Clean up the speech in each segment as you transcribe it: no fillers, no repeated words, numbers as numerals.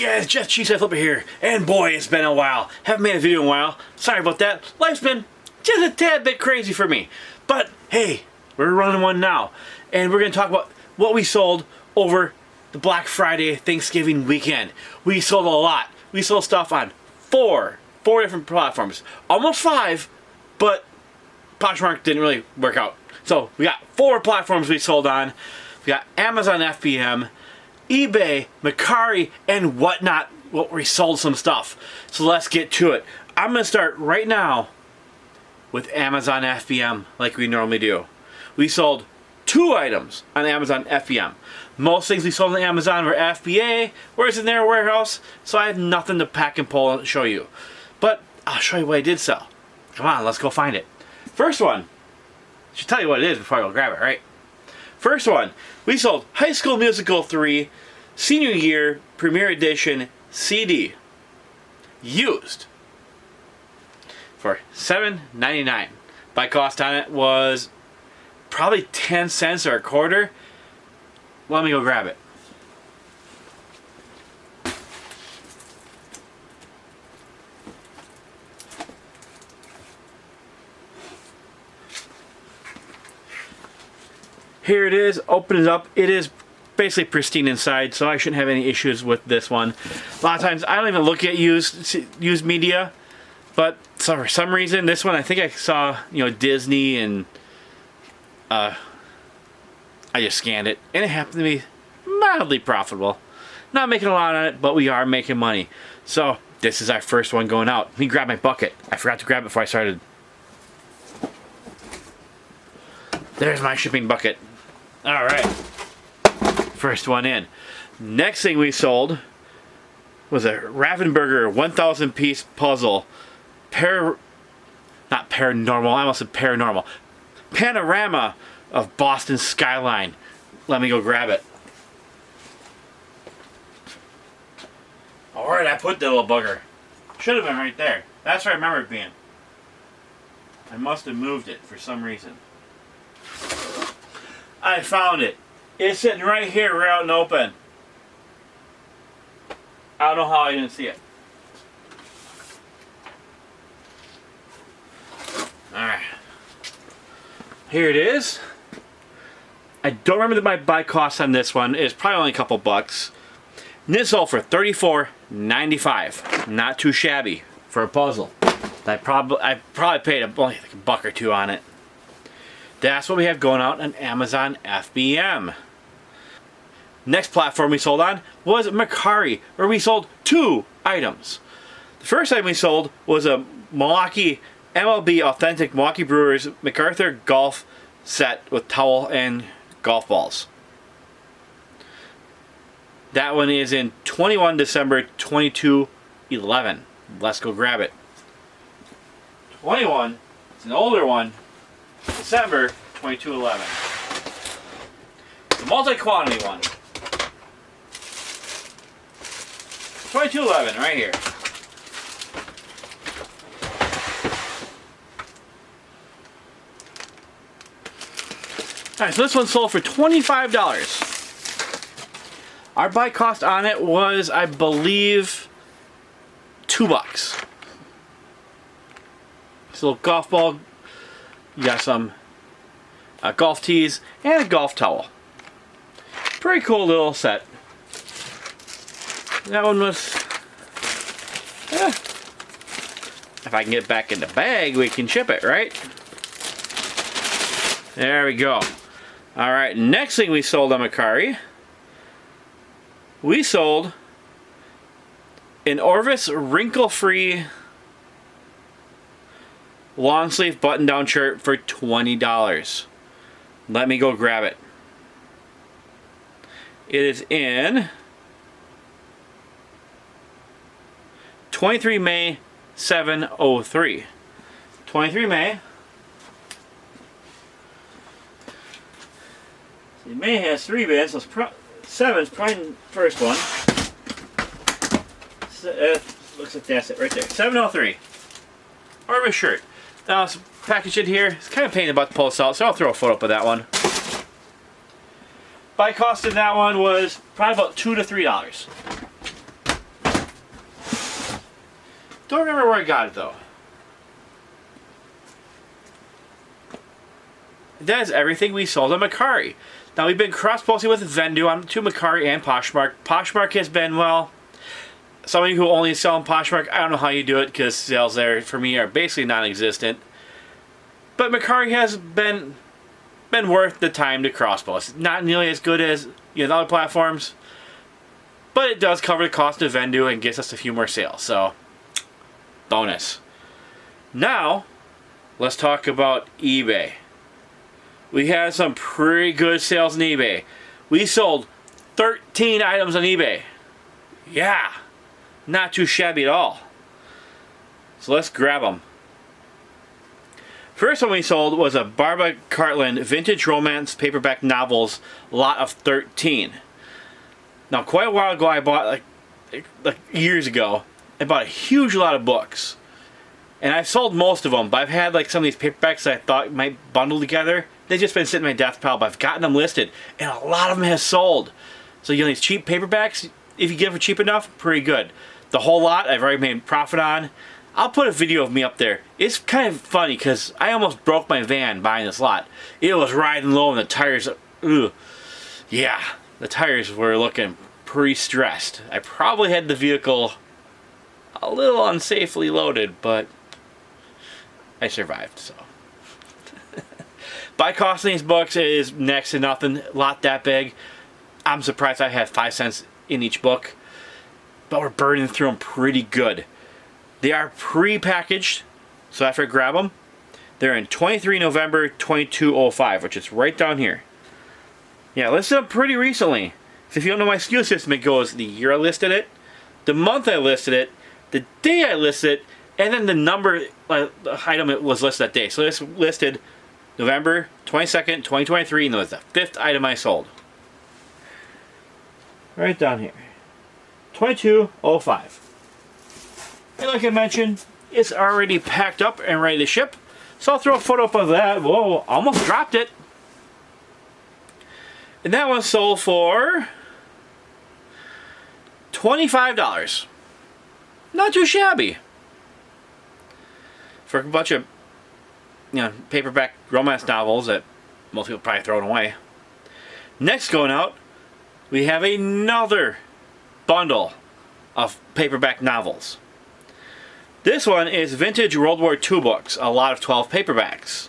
guys, Jeff Cheesehead Flipper here, and boy, it's been a while. Haven't made a video in a while. Sorry about that. Life's been just a tad bit crazy for me. But hey, we're running one now, and we're going to talk about what we sold over the Black Friday Thanksgiving weekend. We sold a lot. We sold stuff on four different platforms. Almost 5, but Poshmark didn't really work out. So we got 4 platforms we sold on. We got Amazon FBM, eBay, Mercari, and whatnot. What we sold some stuff. So let's get to it. I'm gonna start right now with Amazon FBM, like we normally do. We sold 2 items on Amazon FBM. Most things we sold on Amazon were FBA, whereas in their warehouse, so I have nothing to pack and pull and show you. But I'll show you what I did sell. Come on, let's go find it. First one, I should tell you what it is before I go grab it, right? First one, we sold High School Musical 3 Senior Year Premiere Edition CD. Used. For $7.99. Buy cost on it was probably 10 cents or a quarter. Let me go grab it. Here it is. Open it up. It is basically pristine inside, so I shouldn't have any issues with this one. A lot of times I don't even look at used media, but so for some reason this one I think I saw, you know, Disney, and I just scanned it and it happened to be mildly profitable. Not making a lot on it, but we are making money. So this is our first one going out. Let me grab my bucket. I forgot to grab it before I started. There's my shipping bucket. All right. First one in. Next thing we sold was a Ravensburger 1,000 piece puzzle. Not paranormal, I almost said paranormal. Panorama of Boston skyline. Let me go grab it. Alright, I put the little bugger. Should have been right there. That's where I remember it being. I must have moved it for some reason. I found it. It's sitting right here, right out and open. I don't know how I didn't see it. Alright. Here it is. I don't remember my buy cost on this one. It's probably only a couple bucks. And this sold for $34.95. Not too shabby for a puzzle. I probably paid only like a buck or two on it. That's what we have going out on Amazon FBM. Next platform we sold on was Mercari, where we sold 2 items. The first item we sold was a Milwaukee MLB Authentic Milwaukee Brewers MacArthur Golf set with towel and golf balls. That one is in 21 December 2211. Let's go grab it. 21, it's an older one. December 2211. The multi-quantity one. 2211 right here. Alright, so this one sold for $25. Our buy cost on it was, I believe, $2. This little golf ball. You got some golf tees and a golf towel. Pretty cool little set. That one was... if I can get it back in the bag, we can ship it, right? There we go. Alright, next thing we sold on Mercari. We sold an Orvis wrinkle-free long sleeve button down shirt for $20. Let me go grab it. It is in 23 May 703. 23 May. See, May has 3 bins, so 7 is probably the first one. Looks like that's it right there. 703. Orvis shirt. Now it's packaged in here. It's kind of pain about to pull this out, so I'll throw a photo up of that one. Buy cost in that one was probably about $2 to $3. Don't remember where I got it though. That is everything we sold on Mercari. Now we've been cross-posting with Vendu on to Mercari and Poshmark. Poshmark has been, well, some of you who only sell on Poshmark, I don't know how you do it because sales there for me are basically non-existent. But Mercari has been worth the time to cross-post. Not nearly as good as the other platforms, but it does cover the cost of Vendu and gets us a few more sales. So, bonus. Now, let's talk about eBay. We had some pretty good sales on eBay. We sold 13 items on eBay. Yeah, not too shabby at all. So let's grab them. First one we sold was a Barbara Cartland Vintage Romance Paperback Novels lot of 13. Now, quite a while ago, I bought, like years ago, I bought a huge lot of books. And I've sold most of them, but I've had like some of these paperbacks that I thought might bundle together. They've just been sitting in my death pile, but I've gotten them listed, and a lot of them has sold. So these cheap paperbacks, if you get them for cheap enough, pretty good. The whole lot, I've already made profit on. I'll put a video of me up there. It's kind of funny, because I almost broke my van buying this lot. It was riding low, and the tires, ugh. Yeah, the tires were looking pretty stressed. I probably had the vehicle a little unsafely loaded, but I survived, so. Buy cost on these books is next to nothing. Lot that big. I'm surprised I had 5 cents in each book, but we're burning through them pretty good. They are pre-packaged, so after I grab them, they're in 23 November 2205, which is right down here. Yeah, I listed them pretty recently. So if you don't know my SKU system, it goes the year I listed it, the month I listed it, the day I listed it, and then the number the item it was listed that day. So this listed November 22nd, 2023, and that was the 5th item I sold. Right down here. 2205. And like I mentioned, it's already packed up and ready to ship. So I'll throw a photo up of that. Whoa, almost dropped it. And that one sold for $25. Not too shabby. For a bunch of paperback romance novels that most people probably throw away. Next going out, we have another bundle of paperback novels. This one is vintage World War II books, a lot of 12 paperbacks.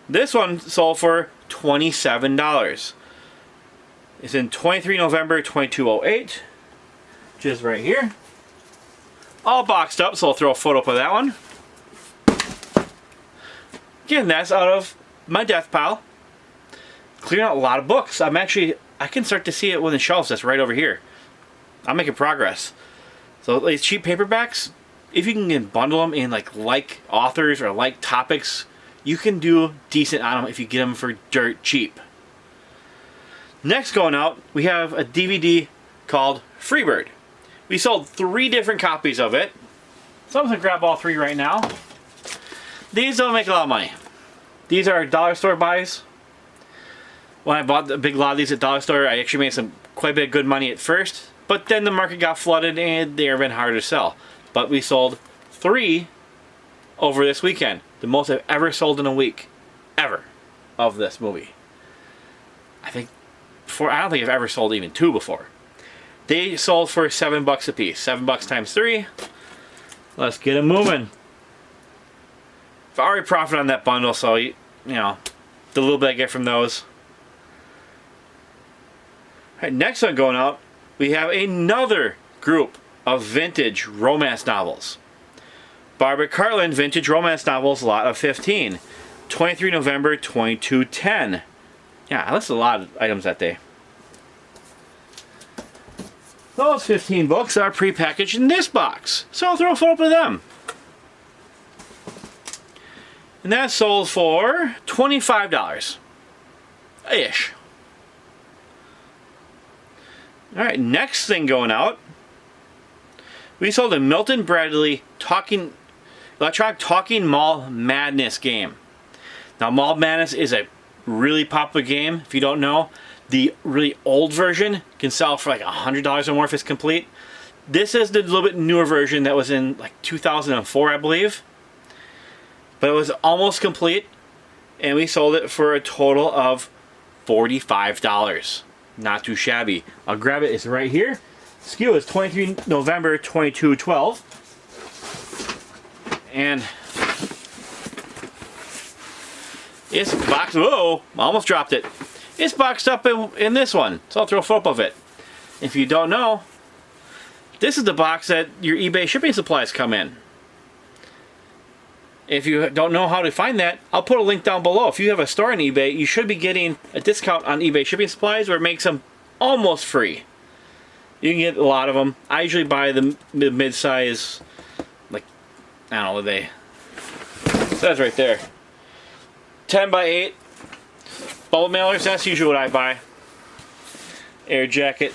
This one sold for $27. It's in 23 November 2208, which is right here. All boxed up, so I'll throw a photo up of that one. Again, that's out of my death pile. Clearing out a lot of books. I can start to see it on the shelves that's right over here. I'm making progress. So these cheap paperbacks, if you can bundle them in like authors or like topics, you can do decent on them if you get them for dirt cheap. Next going out, we have a DVD called Freebird. We sold 3 different copies of it. So I'm going to grab all 3 right now. These don't make a lot of money. These are dollar store buys. When I bought a big lot of these at dollar store, I actually made quite a bit of good money at first. But then the market got flooded and they've been harder to sell. But we sold 3 over this weekend. The most I've ever sold in a week. Ever. Of this movie. I don't think I've ever sold even 2 before. They sold for $7 a piece. $7 times 3. Let's get them moving. I've already profited on that bundle, so the little bit I get from those. Alright, next one going out, we have another group of vintage romance novels. Barbara Cartland Vintage Romance Novels, lot of 15. 23 November 2210. Yeah, I listed a lot of items that day. Those 15 books are pre-packaged in this box, so I'll throw a photo up of them. And that sold for $25-ish. Alright, next thing going out, we sold a Milton Bradley electronic Talking Mall Madness game. Now, Mall Madness is a really popular game, if you don't know. The really old version can sell for like $100 or more if it's complete. This is the little bit newer version that was in like 2004, I believe. But it was almost complete, and we sold it for a total of $45. Not too shabby. I'll grab it. It's right here. SKU is 23 November 2212. And it's boxed. Whoa! Almost dropped it. It's boxed up in this one, so I'll throw a photo of it. If you don't know, this is the box that your eBay shipping supplies come in. If you don't know how to find that, I'll put a link down below. If you have a store on eBay, you should be getting a discount on eBay shipping supplies where it makes them almost free. You can get a lot of them. I usually buy the mid-size, like, I don't know what they... It says right there. 10 by 8. Bubble mailers, that's usually what I buy. Air jacket.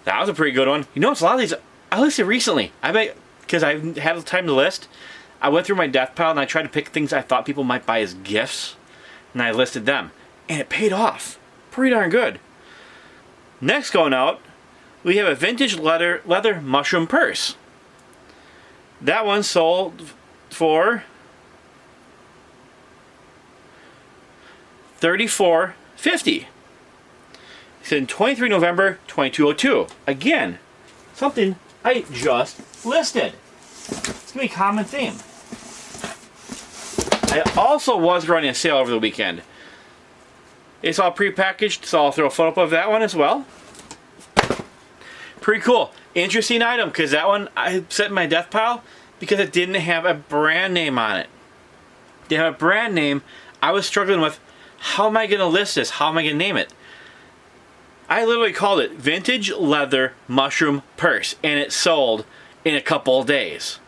That was a pretty good one. You notice a lot of these, I listed recently. I bet, because I had the time to list, I went through my death pile and I tried to pick things I thought people might buy as gifts. And I listed them. And it paid off. Pretty darn good. Next going out, we have a vintage leather mushroom purse. That one sold for $34.50. It's in 23 November 2202. Again, something I just listed. It's gonna be a common theme. I also was running a sale over the weekend. It's all pre-packaged, so I'll throw a photo up of that one as well. Pretty cool. Interesting item, because that one I set in my death pile because it didn't have a brand name on it. It didn't have a brand name. I was struggling with, how am I going to list this? How am I going to name it? I literally called it Vintage Leather Mushroom Purse, and it sold in a couple of days.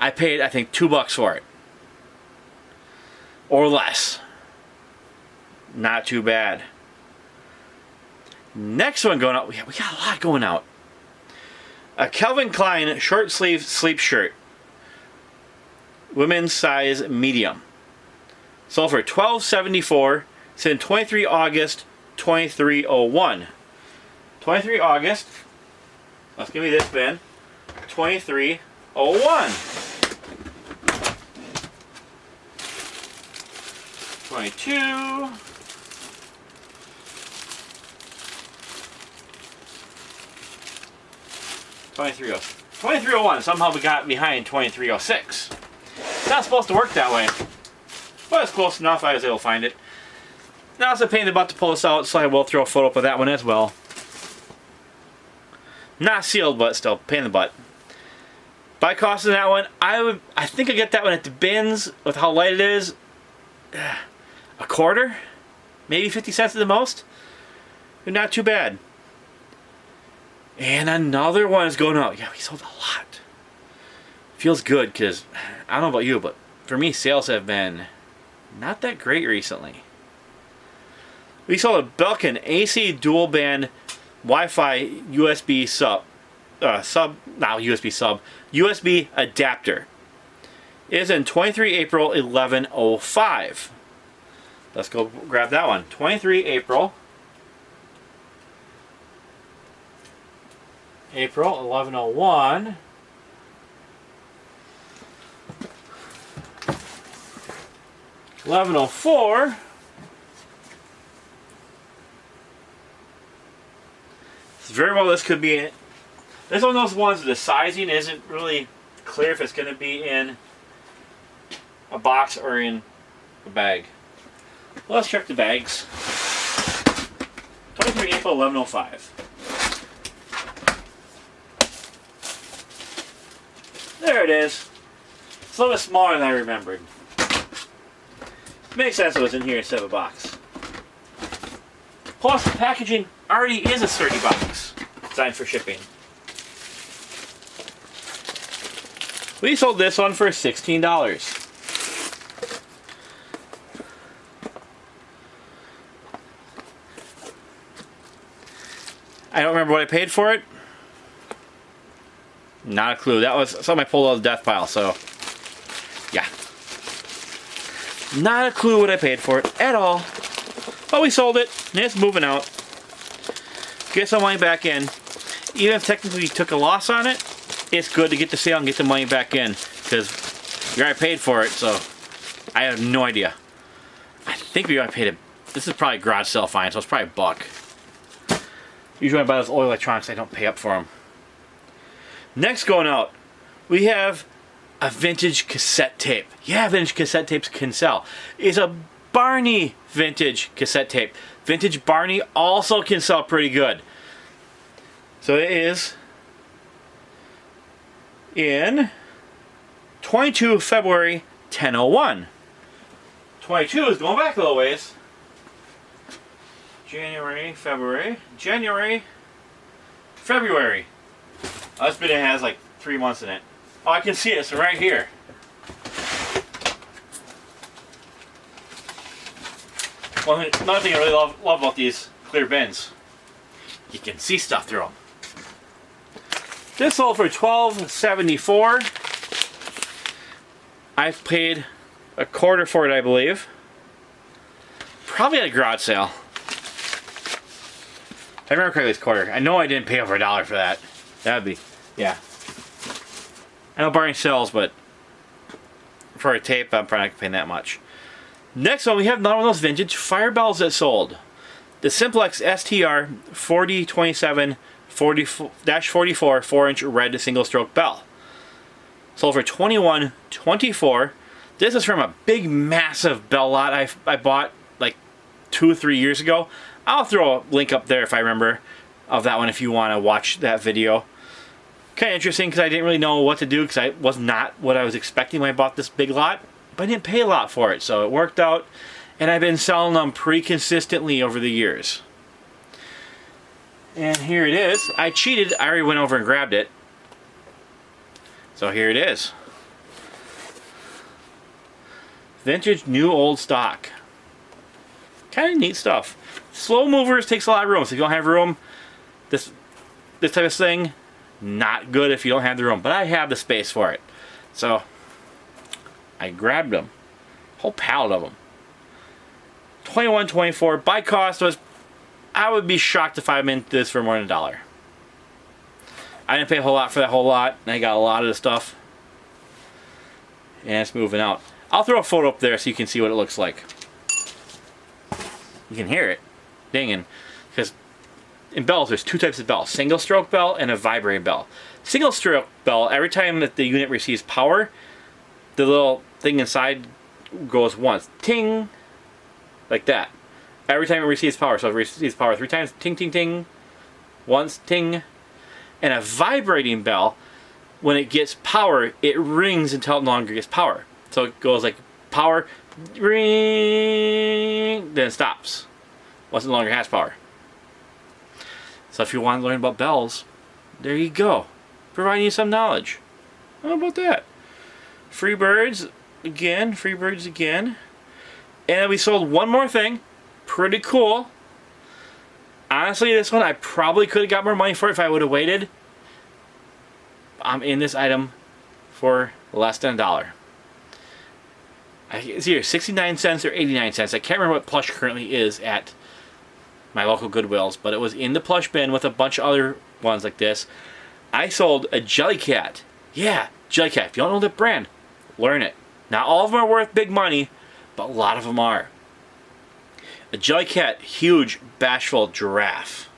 I paid, I think, $2 for it. Or less. Not too bad. Next one going out, we got a lot going out. A Calvin Klein short sleeve sleep shirt. Women's size medium. Sold for $12.74. It's in 23 August 2301. 23 August. Let's give me this bin. 2301. 22. 2301. Somehow we got behind 2306. It's not supposed to work that way. But it's close enough. I was able to find it. Now it's a pain in the butt to pull this out, so I will throw a photo up of that one as well. Not sealed, but still, pain in the butt. By cost of that one, I think I get that one at the bins with how light it is. A quarter? Maybe 50 cents at the most? Not too bad. And another one is going out. Yeah, we sold a lot. Feels good because, I don't know about you, but for me, sales have been not that great recently. We sold a Belkin AC dual band Wi-Fi USB USB adapter. It is in 23 April 1105. Let's go grab that one. 23 April 1101. $11.04. Very well, this could be. This one of those ones that the sizing isn't really clear if it's going to be in a box or in a bag. Well, let's check the bags. 23 April 1105. There it is. It's a little bit smaller than I remembered. Makes sense it was in here instead of a box. Plus, the packaging already is a sturdy box, designed for shipping. We sold this one for $16. I don't remember what I paid for it. Not a clue. That was something I pulled out of the death pile, so yeah. Not a clue what I paid for it at all. But we sold it, and it's moving out. Get some money back in. Even if technically you took a loss on it, it's good to get the sale and get the money back in, because you already paid for it, so I have no idea. I think we already paid it. This is probably garage sale fine, so it's probably $1. Usually when I buy those old electronics, I don't pay up for them. Next going out, we have a vintage cassette tape. Yeah, vintage cassette tapes can sell. It's a Barney vintage cassette tape. Vintage Barney also can sell pretty good. So it is in 22 February 1001. 22 is going back a little ways. January. This video has like 3 months in it. Oh, I can see it. It's right here. Well, another thing I really love about these clear bins, you can see stuff through them. This sold for $12.74. I've paid $1/4 for it, I believe. Probably at a garage sale. If I remember correctly, it's $1/4. I know I didn't pay over $1 for that. That'd be, yeah. I know Barney sells, but for a tape, I'm probably not paying that much. Next one, we have another one of those vintage fire bells that sold. The Simplex STR 4027-44 4-inch red single stroke bell. Sold for $21.24. This is from a big, massive bell lot I bought like 2 or 3 years ago. I'll throw a link up there if I remember of that one if you want to watch that video. Kind of interesting because I didn't really know what to do because I was not what I was expecting when I bought this big lot. But I didn't pay a lot for it, so it worked out. And I've been selling them pretty consistently over the years. And here it is. I cheated. I already went over and grabbed it. So here it is. Vintage, new, old stock. Kind of neat stuff. Slow movers takes a lot of room. So if you don't have room, this type of thing, not good if you don't have the room. But I have the space for it. So I grabbed them. Whole pallet of them. $21.24. By cost was, I would be shocked if I'm into this for more than $1. I didn't pay a whole lot for that whole lot, and I got a lot of the stuff. And it's moving out. I'll throw a photo up there so you can see what it looks like. You can hear it dinging. Because in bells, there's 2 types of bells. Single stroke bell and a vibrating bell. Single stroke bell, every time that the unit receives power, the little thing inside goes once. Ting! Like that. Every time it receives power. So it receives power 3 times. Ting, ting, ting. Once, ting. And a vibrating bell, when it gets power, it rings until it no longer gets power. So it goes like power, ring, then it stops. Once it no longer has power. So if you want to learn about bells, there you go. Providing you some knowledge. How about that? Free birds again. And we sold one more thing. Pretty cool. Honestly, this one I probably could have got more money for it if I would have waited. I'm in this item for less than $1. It's either 69 cents or 89 cents. I can't remember what plush currently is at my local Goodwills, but it was in the plush bin with a bunch of other ones like this. I sold a Jellycat. Yeah, Jellycat. If you don't know the brand, learn it. Not all of them are worth big money, but a lot of them are. A Jellycat, huge, bashful giraffe.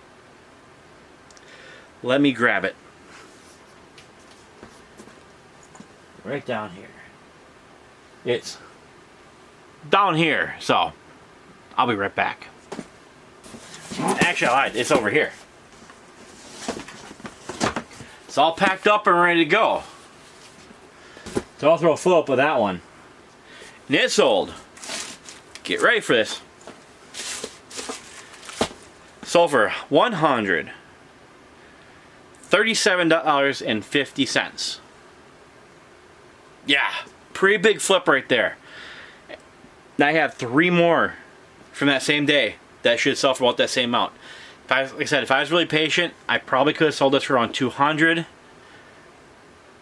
Let me grab it. Right down here. It's down here, so I'll be right back. Actually, I lied. It's over here. It's all packed up and ready to go. So I'll throw a flip of that one. And it sold. Get ready for this. Sold for $137.50. Yeah, pretty big flip right there. Now I have 3 more from that same day that should sell for about that same amount. Like I said, if I was really patient, I probably could have sold this for around $200.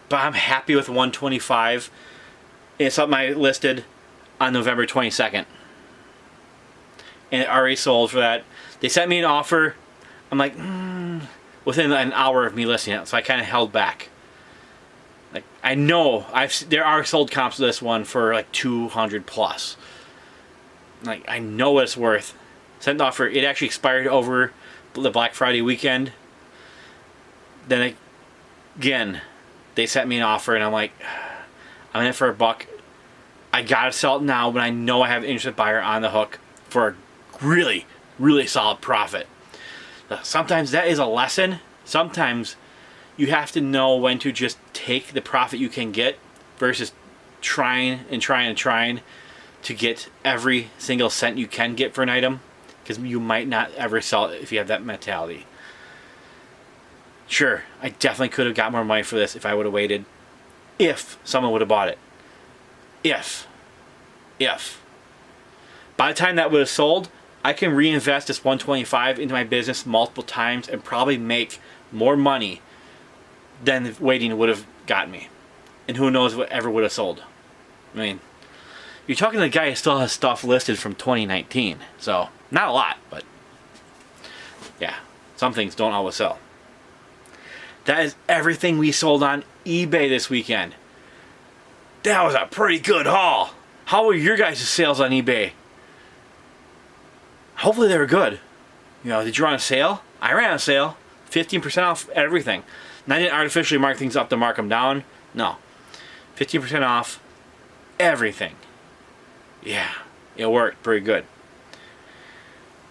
But I'm happy with $125. It's something I listed on November 22nd. and it already sold for that. They sent me an offer. I'm like, within an hour of me listing it, so I kind of held back. Like, I know there are sold comps to this one for like 200 plus. Like, I know what it's worth. Sent an offer. It actually expired over the Black Friday weekend. Then again, they sent me an offer, and I'm like, I'm in it for $1. I gotta sell it now, but I know I have an interested buyer on the hook for a really, really solid profit. Sometimes that is a lesson. Sometimes you have to know when to just take the profit you can get versus trying to get every single cent you can get for an item, because you might not ever sell it if you have that mentality. Sure, I definitely could have got more money for this if I would have waited, if someone would have bought it. If. By the time that would have sold, I can reinvest this $125 into my business multiple times and probably make more money than waiting would have gotten me. And who knows what ever would have sold. I mean, you're talking to the guy who still has stuff listed from 2019. So, not a lot, but yeah, some things don't always sell. That is everything we sold on eBay this weekend. That was a pretty good haul. How were your guys' sales on eBay? Hopefully they were good. You know, did you run a sale? I ran a sale. 15% off everything. And I didn't artificially mark things up to mark them down. No. 15% off everything. Yeah, it worked pretty good.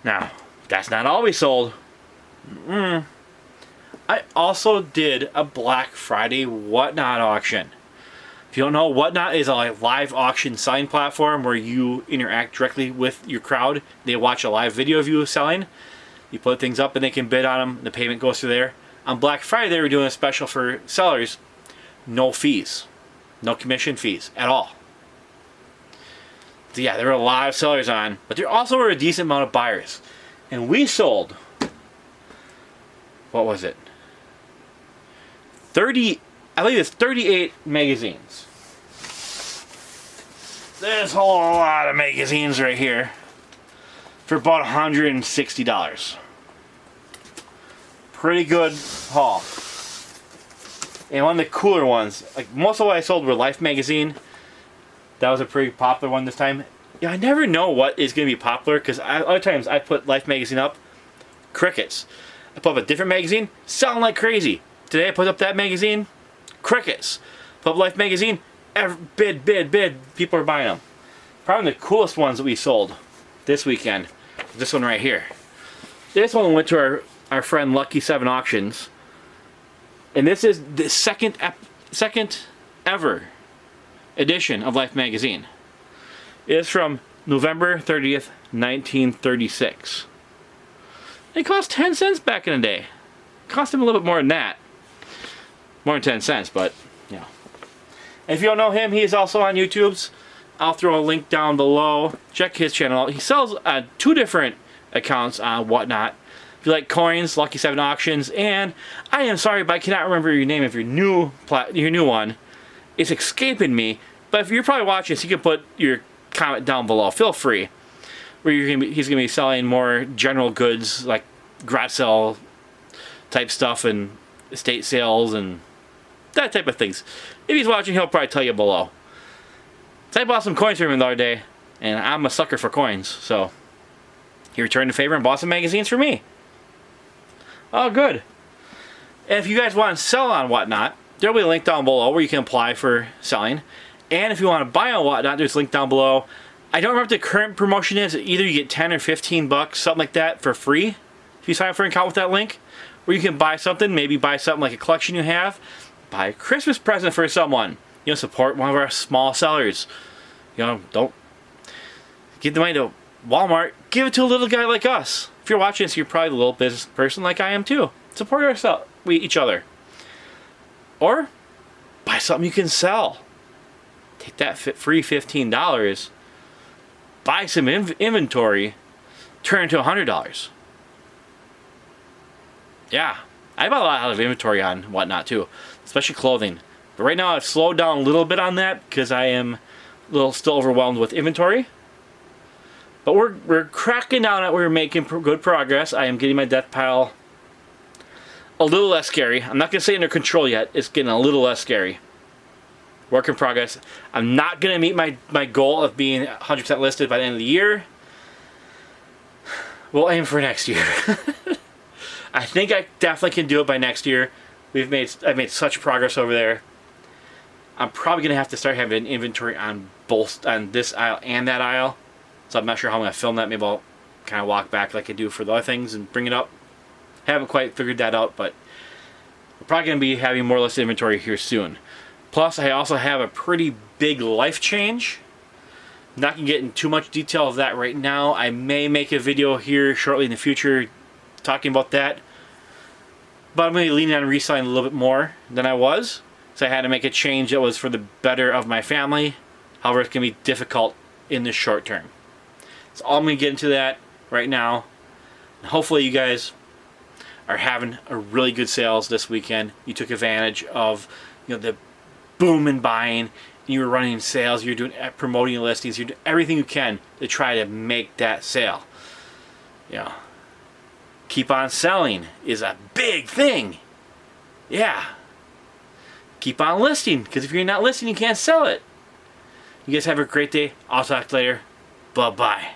Now, that's not all we sold. I also did a Black Friday Whatnot auction. If you don't know, Whatnot is a live auction selling platform where you interact directly with your crowd. They watch a live video of you selling. You put things up and they can bid on them. The payment goes through there. On Black Friday, they were doing a special for sellers. No fees. No commission fees at all. So yeah, there were a lot of sellers on, but there also were a decent amount of buyers. And we sold, what was it? I believe it's 38 magazines. There's a whole lot of magazines right here for about $160. Pretty good haul. And one of the cooler ones, like most of what I sold were Life magazine. That was a pretty popular one this time. Yeah, I never know what is going to be popular, because other times I put Life magazine up, crickets. I put up a different magazine, selling like crazy. Today I put up that magazine, crickets. Put up Life magazine, bid. People are buying them. Probably the coolest ones that we sold this weekend. This one right here. This one went to our friend Lucky 7 Auctions. And this is the second ever edition of Life magazine. It is from November 30th, 1936. It cost 10 cents back in the day. It cost him a little bit more than that. More than 10 cents, but, you know. And if you don't know him, he is also on YouTube's. I'll throw a link down below. Check his channel out. He sells 2 different accounts on Whatnot. If you like coins, Lucky 7 Auctions, and I am sorry, but I cannot remember your name of your new one. It's escaping me, but if you're probably watching this, you can put your comment down below. Feel free. Where he's gonna be selling more general goods like garage sale type stuff and estate sales and that type of things. If he's watching, he'll probably tell you below. So I bought some coins from him the other day, and I'm a sucker for coins, so he returned the favor and bought some magazines for me. Oh, good. And if you guys want to sell on Whatnot, there'll be a link down below where you can apply for selling. And if you want to buy on Whatnot, there's a link down below. I don't remember what the current promotion is. Either you get 10 or 15 bucks, something like that, for free if you sign up for an account with that link. Where you can buy something, maybe buy something like a collection you have. Buy a Christmas present for someone. You know, support one of our small sellers. You know, don't give the money to Walmart. Give it to a little guy like us. If you're watching this, you're probably a little business person like I am too. Support each other. Or buy something you can sell. Take that free $15, buy some inventory, turn it to $100. Yeah, I bought a lot of inventory on Whatnot too, especially clothing. But right now I've slowed down a little bit on that because I am a little still overwhelmed with inventory. But we're cracking down at, we're making good progress. I am getting my death pile a little less scary. I'm not going to say under control yet. It's getting a little less scary. Work in progress. I'm not going to meet my goal of being 100% listed by the end of the year. We'll aim for next year. I think I definitely can do it by next year. I've made such progress over there. I'm probably going to have to start having an inventory on this aisle and that aisle. So I'm not sure how I'm going to film that. Maybe I'll kind of walk back like I do for the other things and bring it up. Haven't quite figured that out, but we're probably going to be having more listed inventory here soon. Plus, I also have a pretty big life change. I'm not going to get into too much detail of that right now. I may make a video here shortly in the future talking about that. But I'm going to be leaning on reselling a little bit more than I was. So I had to make a change that was for the better of my family. However, it's going to be difficult in the short term. So I'm going to get into that right now. And hopefully you guys are having a really good sales this weekend. You took advantage of, you know, the boom in buying. You were running sales. You're doing promoting your listings. You're doing everything you can to try to make that sale. You know, keep on selling is a big thing. Yeah. Keep on listing, because if you're not listing, you can't sell it. You guys have a great day. I'll talk to you later. Bye-bye.